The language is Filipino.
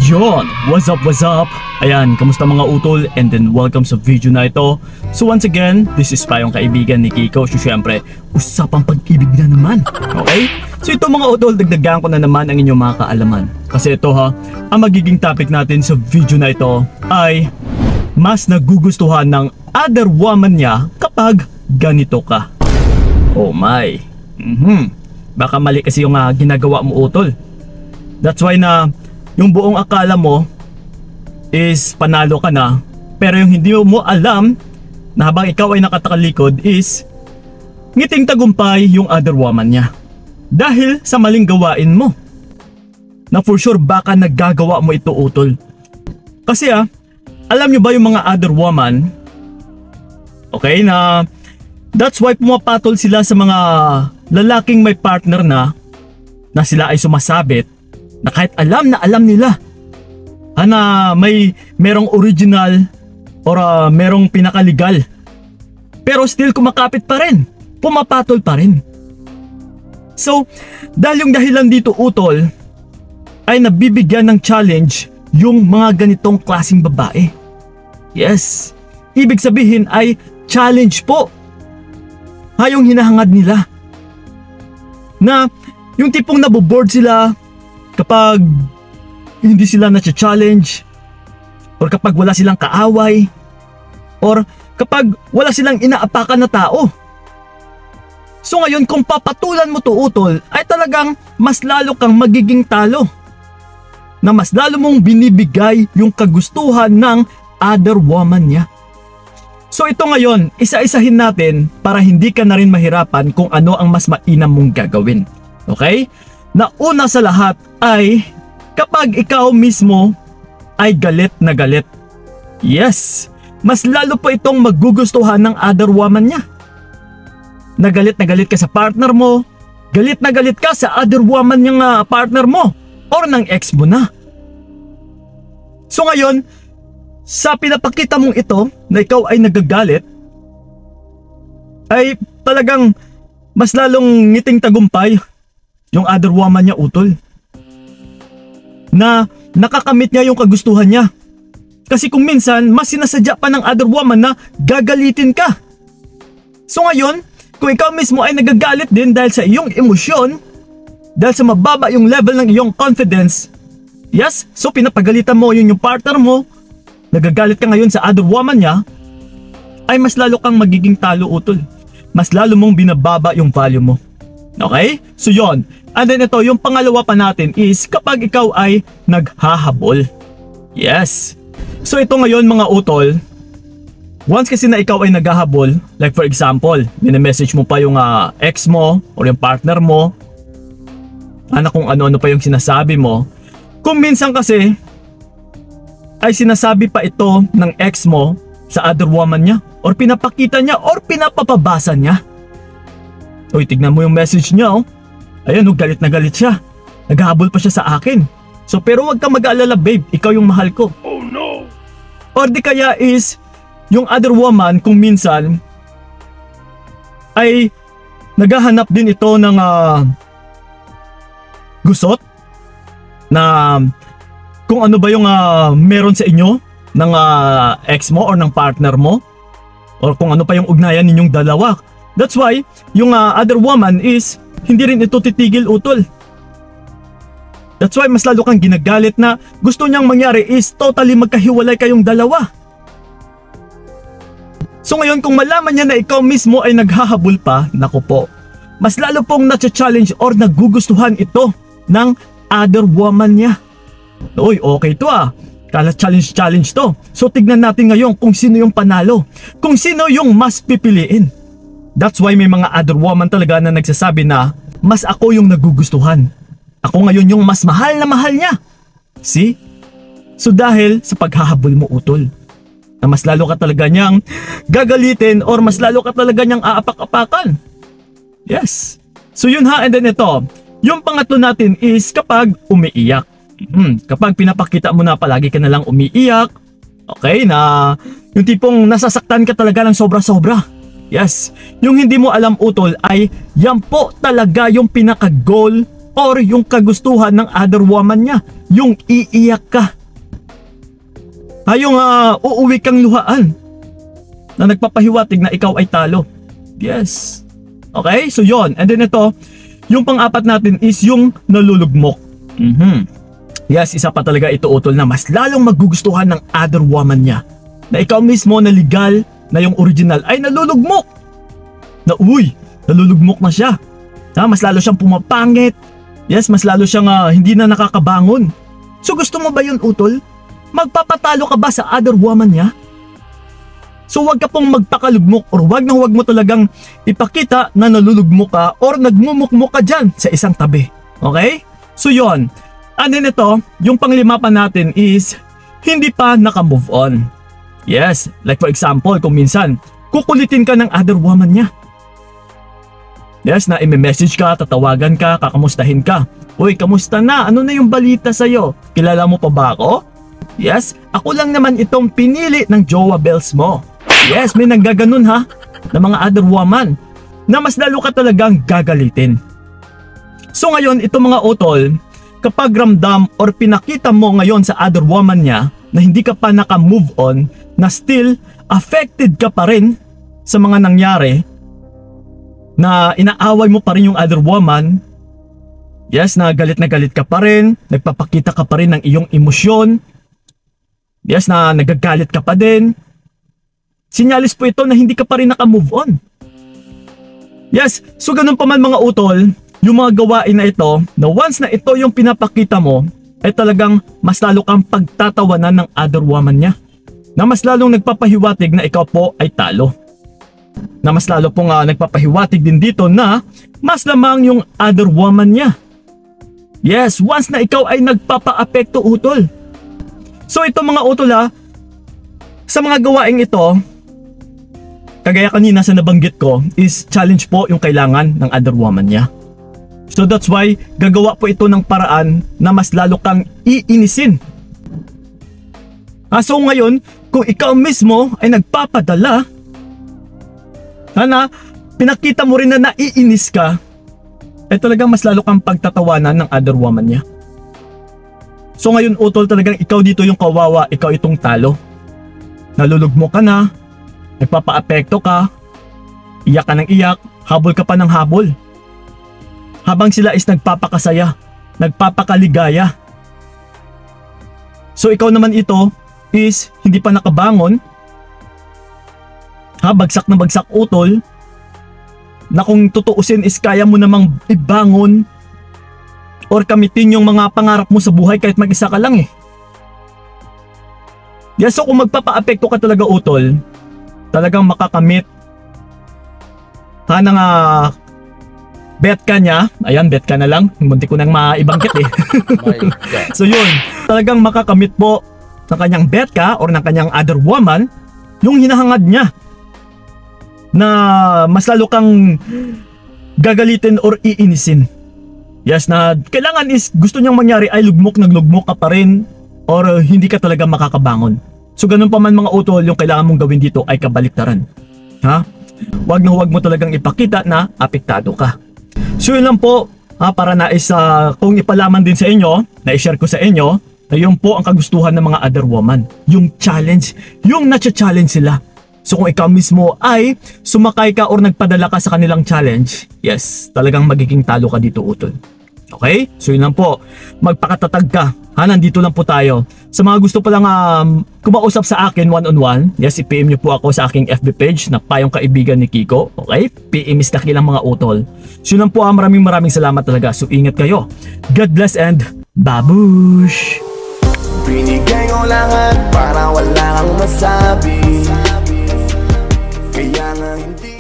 Yon! What's up, what's up? Ayan, kamusta mga utol? And then welcome sa video na ito. So once again, this is pa yung kaibigan ni Kiko. So syempre, usapang pag-ibig na naman. Okay? So ito mga utol, dagdagan ko na naman ang inyong mga kaalaman. Kasi ito ha, ang magiging topic natin sa video na ito ay mas nagugustuhan ng other woman niya kapag ganito ka. Oh my. Baka mali kasi yung ginagawa mo utol. That's why na yung buong akala mo is panalo ka na, pero yung hindi mo alam na habang ikaw ay nakatalikod is ngiting tagumpay yung other woman niya dahil sa maling gawain mo na for sure baka naggagawa mo ito utol. Kasi alam nyo ba yung mga other woman, okay, na that's why pumapatol sila sa mga lalaking may partner na sila ay sumasabit na kahit alam nila na merong original or merong pinakalegal, pero still kumakapit pa rin, pumapatol pa rin. So dahil yung dahilan dito utol ay nabibigyan ng challenge yung mga ganitong klaseng babae. Yes, ibig sabihin ay challenge po yung hinahangad nila, na yung tipong naboboard sila kapag hindi sila na-challenge, or kapag wala silang kaaway, or kapag wala silang inaapakan na tao. So ngayon kung papatulan mo to utol ay talagang mas lalo kang magiging talo, na mas lalo mong binibigay yung kagustuhan ng other woman niya. So ito ngayon, isa-isahin natin para hindi ka na rin mahirapan kung ano ang mas mainam mong gagawin. Okay? Na una sa lahat ay kapag ikaw mismo ay galit na galit. Yes, mas lalo po itong magugustuhan ng other woman niya. Na galit ka sa partner mo, galit na galit ka sa other woman niyang partner mo or ng ex mo na. So ngayon, sa pinapakita mong ito na ikaw ay nagagalit, ay talagang mas lalong ngiting tagumpay yung other woman niya utol, na nakakamit niya yung kagustuhan niya. Kasi kung minsan mas sinasadya pa ng other woman na gagalitin ka. So ngayon, kung ikaw mismo ay nagagalit din dahil sa iyong emosyon, dahil sa mababa yung level ng iyong confidence, yes, so pinapagalitan mo yung partner mo, nagagalit ka ngayon sa other woman niya, ay mas lalo kang magiging talo utol. Mas lalo mong binababa yung value mo. Okay? So yon. And then ito, yung pangalawa pa natin is kapag ikaw ay naghahabol. Yes. So ito ngayon mga utol, once kasi na ikaw ay naghahabol, like for example, message mo pa yung ex mo or yung partner mo, kung ano-ano pa yung sinasabi mo. Kung minsan kasi ay sinasabi pa ito ng ex mo sa other woman niya, or pinapakita niya or pinapapabasa niya. Uy, tignan mo yung message niya Ayun, galit na galit siya. Naghahabol pa siya sa akin. So pero wag kang mag-aalala babe, ikaw yung mahal ko. Oh no! Or di kaya is yung other woman kung minsan ay naghahanap din ito ng gusot na kung ano ba yung meron sa inyo ng ex mo or ng partner mo, or kung ano pa yung ugnayan ninyong dalawa. That's why yung other woman is hindi rin ito titigil utol. That's why mas lalo kang ginagalit na gusto niyang mangyari is totally magkahiwalay kayong dalawa. So ngayon kung malaman niya na ikaw mismo ay naghahabol pa, naku po, mas lalo pong na-challenge or nagugustuhan ito ng other woman niya. Uy, okay to Kala challenge to. So tignan natin ngayon kung sino yung panalo, kung sino yung mas pipiliin. That's why may mga other woman talaga na nagsasabi na mas ako yung nagugustuhan. Ako ngayon yung mas mahal na mahal niya. See? So dahil sa paghahabol mo utol, na mas lalo ka talaga niyang gagalitin or mas lalo ka talaga niyang aapak-apakan. Yes. So yun and then ito, yung pangatlo natin is kapag umiiyak. Kapag pinapakita mo na palagi ka na lang umiiyak, okay, na yung tipong nasasaktan ka talaga ng sobra-sobra. Yes, yung hindi mo alam utol ay yan po talaga yung pinaka-goal or yung kagustuhan ng other woman niya, yung iiyak ka. Yung uuwi kang luhaan na nagpapahiwatig na ikaw ay talo. Yes. Okay, so yon. And then ito, yung pang-apat natin is yung nalulugmok. Yes, isa pa talaga ito utol na mas lalong magugustuhan ng other woman niya. Na ikaw mismo na legal na yung original ay nalulugmok. Na nalulugmok na siya. Mas lalo siyang pumapangit. Yes, mas lalo siyang hindi na nakakabangon. So gusto mo ba yun utol? Magpapatalo ka ba sa other woman niya? So wag ka pong magpakalugmok or wag mo talagang ipakita na nalulugmok ka or nagmumukmok ka dyan sa isang tabi. Okay? So yon. And then ito, yung panglima pa natin is hindi pa naka-move on. Yes, like for example, kung minsan kukulitin ka ng other woman niya. Yes, na i-message ka, tatawagan ka, kakamustahin ka. Uy, kamusta na? Ano na yung balita sa'yo? Kilala mo pa ba ako? Yes, ako lang naman itong pinili ng jowa bells mo. Yes, may nanggaganon ha, na mga other woman, na mas lalo ka talagang gagalitin. So ngayon, itong mga utol, kapag ramdam or pinakita mo ngayon sa other woman niya na hindi ka pa naka-move on, na still affected ka pa rin sa mga nangyari, na inaaway mo pa rin yung other woman, yes, na galit ka pa rin, nagpapakita ka pa rin ng iyong emosyon, yes, na nagagalit ka pa din, sinyalis po ito na hindi ka pa rin naka-move on. Yes, so ganun pa man mga utol, yung mga gawain na ito, na once na ito yung pinapakita mo, ay talagang mas lalo kang pagtatawanan ng other woman niya, na mas lalong nagpapahiwatig na ikaw po ay talo. Na mas lalo pong nagpapahiwatig din dito na mas lamang yung other woman niya. Yes, once na ikaw ay nagpapa-apekto utol. So ito mga utol sa mga gawaing ito, kagaya kanina sa nabanggit ko, is challenge po yung kailangan ng other woman niya. So that's why gagawa po ito ng paraan na mas lalo kang iinisin. So ngayon, kung ikaw mismo ay nagpapadala, pinakita mo rin na naiinis ka, ay talagang mas lalo kang pagtatawanan ng other woman niya. So ngayon utol, talagang ikaw dito yung kawawa, ikaw itong talo. Nalulugmok ka na, nagpapa-apekto ka, iyak ka ng iyak, habol ka pa ng habol. Habang sila is nagpapakasaya, nagpapakaligaya. So ikaw naman ito is hindi pa nakabangon, bagsak na bagsak utol, na kung tutuusin is kaya mo namang ibangon or kamitin yung mga pangarap mo sa buhay kahit mag-isa ka lang Yes, so kung magpapa-apekto ka talaga utol, talagang makakamit ng bet ka niya. Ayan, bet ka na lang, munti ko nang maibangkit So yun, talagang makakamit po ng kanyang bet ka or ng kanyang other woman yung hinahangad niya, na mas lalo kang gagalitin or iinisin. Yes, na kailangan is gusto niyang mangyari ay naglugmok ka pa rin or hindi ka talaga makakabangon. So ganun pa man mga utol, yung kailangan mong gawin dito ay kabaliktaran. Wag mo talagang ipakita na apektado ka. So yun lang po, para kung ipalaman din sa inyo, na i-share ko sa inyo, na yun po ang kagustuhan ng mga other woman. Yung challenge, yung na-challenge sila. So kung ikaw mismo ay sumakay ka or nagpadala ka sa kanilang challenge, yes, talagang magiging talo ka dito utol. Okay? So yun lang po. Magpakatatag ka. Nandito lang po tayo. Sa mga gusto pa lang kumausap sa akin one-on-one, yes, i-PM nyo po ako sa aking FB page na Payong Kaibigan ni Kiko. Okay? PM is dakilang mga utol. So yun lang po, maraming salamat talaga. So ingat kayo. God bless and babush! Binigay ko lahat para wala kang masabi. Kaya nga hindi